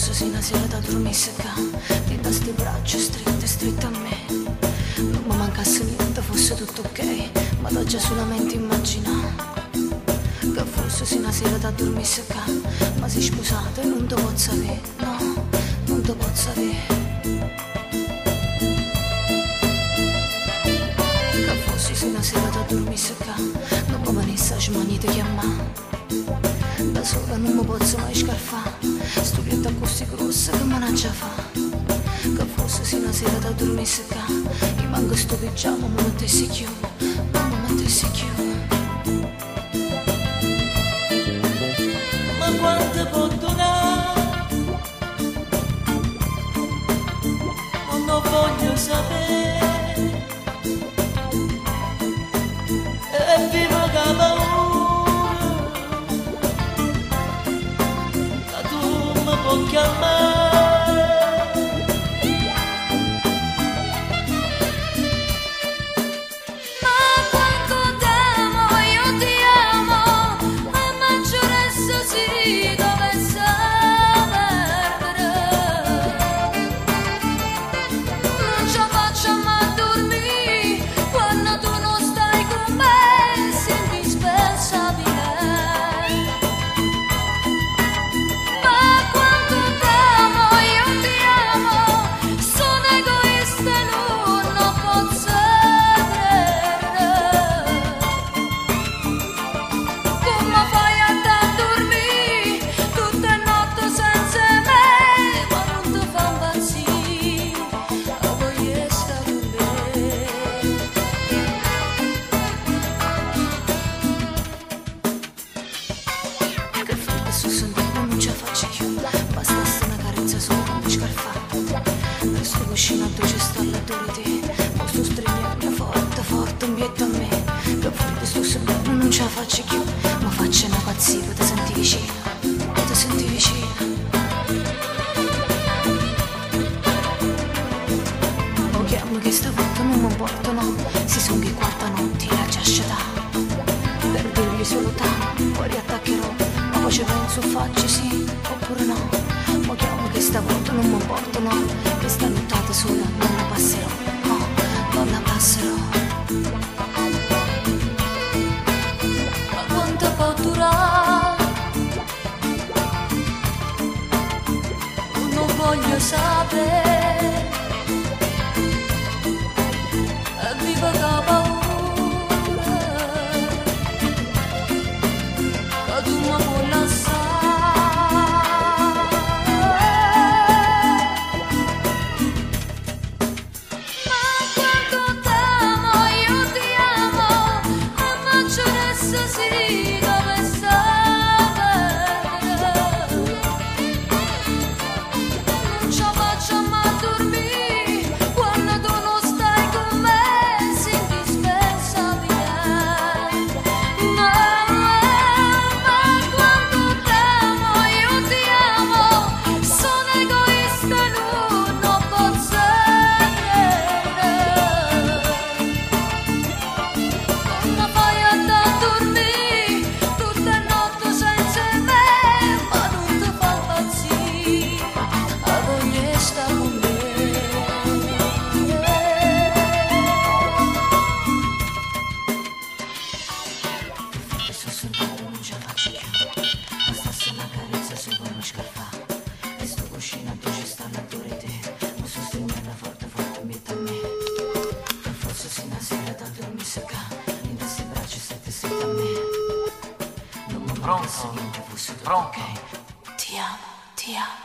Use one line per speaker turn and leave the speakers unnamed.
fosse sì una sera da dormisse qua, di da sti braccia strette, strette a me. Non mi mancasse niente, fosse tutto ok, ma l'ho già solamente immaginato. Che fosse sì una sera da dormisse qua, ma si scusate e non te posso avere, no, non te posso avere. Che fosse sì una sera da dormisse qua, non mi venisse a smanite chiamare. Da sola non mi posso mai scarfare, studiata così grossa che manaccia fa. Che fosse sì una sera da dormisse qua, mi manca sto pigiama, mi mettessi chiù, non mi mettessi chiù.
Ma quanto può durare? Non lo voglio sapere. E vivo che paura che tu mi puoi chiamare.
Non ce la faccio più, bastasse una carezza solo con le scarfate. Resto cuscino dove sta la tua te, posso stringere forte, forte, un pietto a me. Che fuori sto sorbendo non ce la faccio più, ma faccio una pazzia, te senti vicina, te senti vicina. O chiamo che sta volta non mi porto, no, si sono che quarta notte la già sciata. Per dirgli solo tanto, poi riattaccherò. Poi ci penso, faccio sì oppure no. Ma chiamo che stavolta non mi porto, no. Questa nottata sola non la passerò, no, non la passerò.
Ma quanto può durare? Non voglio sapere. Vivo da paura che tu mi puoi lasciare.
Bastasse una carezza sopra uno scarfà. E sto cuscino dove ci sta la tua te, mi sto stringendo forte, forte, in a me. E forse sì una sera da dormisse qua, in queste braccia strette, strette a me. Non mi mancasse niente, fosse tutto ok. Ti amo, ti amo.